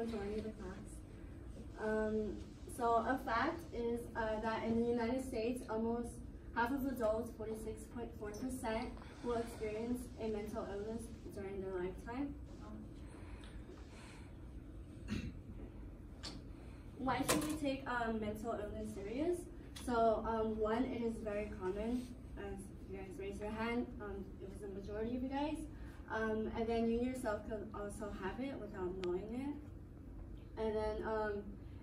majority of the class. So a fact is that in the United States, almost half of adults, 46.4%, will experience a mental illness during their lifetime. Why should we take mental illness serious? So one, it is very common. As you guys raise your hand, it was the majority of you guys. And then you yourself could also have it without knowing it. And then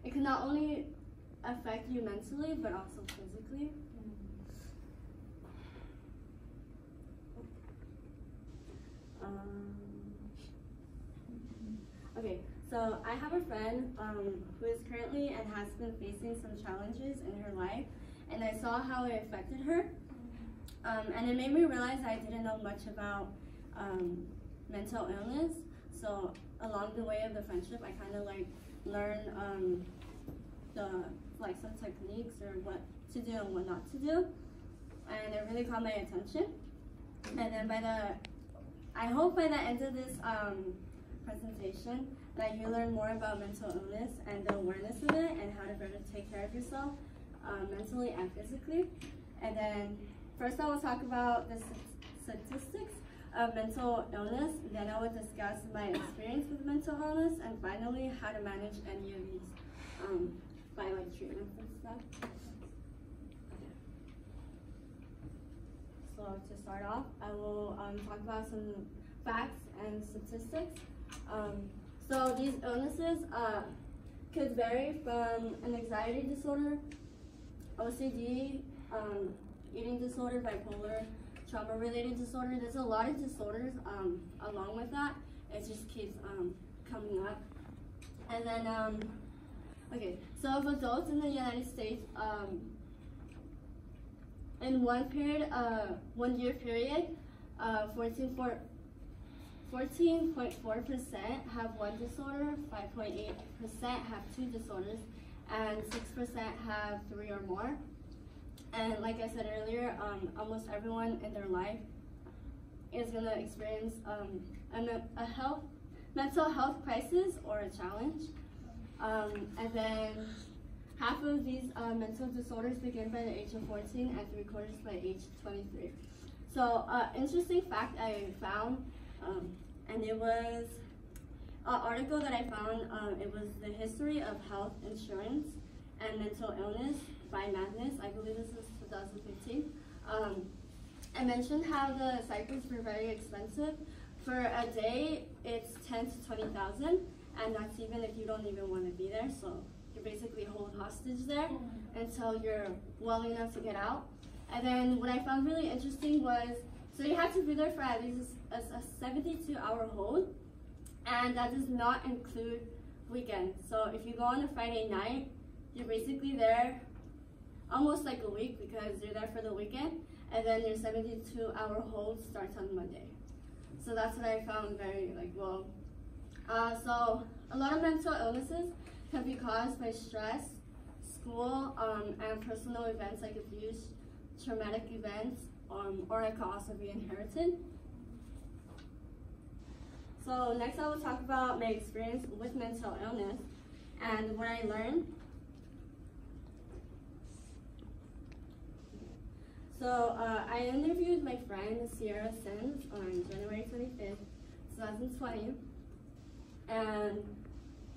it can not only affect you mentally, but also physically. Okay, so I have a friend who is currently and has been facing some challenges in her life, and I saw how it affected her. And it made me realize I didn't know much about mental illness. So along the way of the friendship, I kind of like learned some techniques or what to do and what not to do, and it really caught my attention. And then I hope by the end of this presentation that you learn more about mental illness and the awareness of it and how to better take care of yourself mentally and physically. And then first I will talk about the statistics of mental illness, then I will discuss my experience with mental illness, and finally how to manage any of these by like treatments and stuff. So to start off, I will talk about some facts and statistics. So these illnesses could vary from an anxiety disorder, OCD, eating disorder, bipolar, trauma-related disorder. There's a lot of disorders along with that. It just keeps coming up. And then, okay, so of adults in the United States, in 1 year period, 14.4% have one disorder, 5.8% have two disorders, and 6% have three or more. And like I said earlier, almost everyone in their life is going to experience a mental health crisis or a challenge. And then half of these mental disorders begin by the age of 14 and 3/4 by age 23. So interesting fact I found, and it was an article that I found, it was the history of health insurance and mental illness by Madness. I believe this is 2015. I mentioned how the cycles were very expensive. For a day, it's 10 to 20,000, and that's even if you don't even want to be there. So you're basically hold hostage there until you're well enough to get out. And then what I found really interesting was, so you have to be there for at least a 72-hour hold, and that does not include weekends. So if you go on a Friday night, you're basically there almost like a week because you're there for the weekend, and then your 72-hour hold starts on Monday. So that's what I found very well. So a lot of mental illnesses can be caused by stress, school, and personal events like abuse, traumatic events, or it can also be inherited. So next I will talk about my experience with mental illness and what I learned. So I interviewed my friend Sierra Sims on January 25th, 2020. And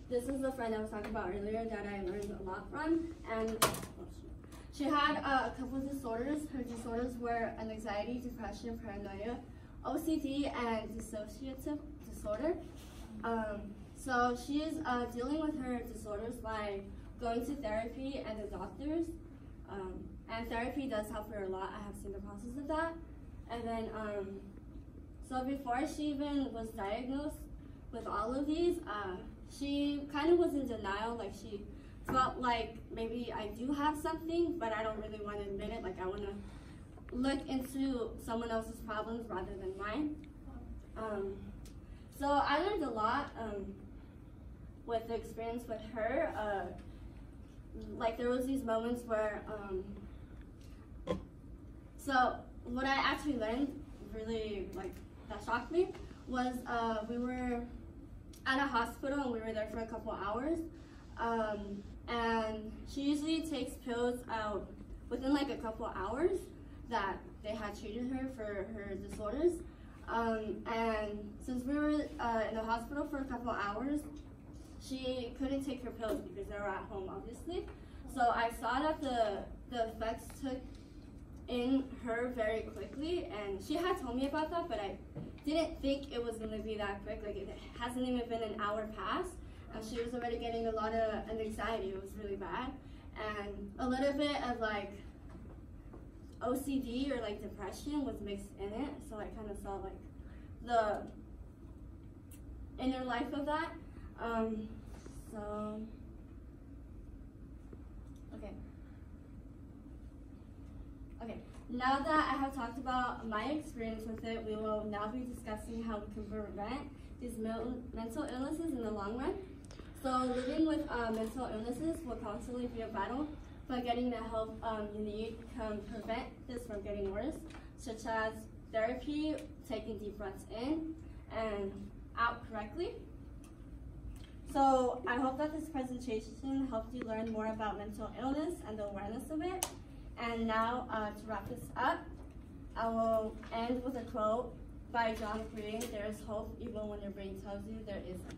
this is the friend I was talking about earlier that I learned a lot from. And she had a couple of disorders. Her disorders were an anxiety, depression, paranoia, OCD, and dissociative disorder. So she is dealing with her disorders by going to therapy and the doctors. And therapy does help her a lot. I have seen the process of that. And then, so before she even was diagnosed with all of these, she kind of was in denial. Like she felt like maybe I do have something, but I don't really want to admit it. Like I want to look into someone else's problems rather than mine. So I learned a lot with the experience with her. Like there was these moments where, so what I actually learned really that shocked me was at a hospital, and we were there for a couple hours. And she usually takes pills out within like a couple hours that they had treated her for her disorders. And since we were in the hospital for a couple hours, she couldn't take her pills because they were at home, obviously. So I saw that the effects took in her very quickly, and she had told me about that, but I didn't think it was going to be that quick. Like, it hasn't even been an hour past, and she was already getting a lot of anxiety. It was really bad, and a little bit of like OCD or like depression was mixed in it, so I kind of saw like the inner life of that. Okay, now that I have talked about my experience with it, we will now be discussing how we can prevent these mental illnesses in the long run. So living with mental illnesses will constantly be a battle, but getting the help you need can prevent this from getting worse, such as therapy, taking deep breaths in and out correctly. So I hope that this presentation helped you learn more about mental illness and the awareness of it. And now to wrap this up, I will end with a quote by John Green: "There is hope even when your brain tells you there isn't."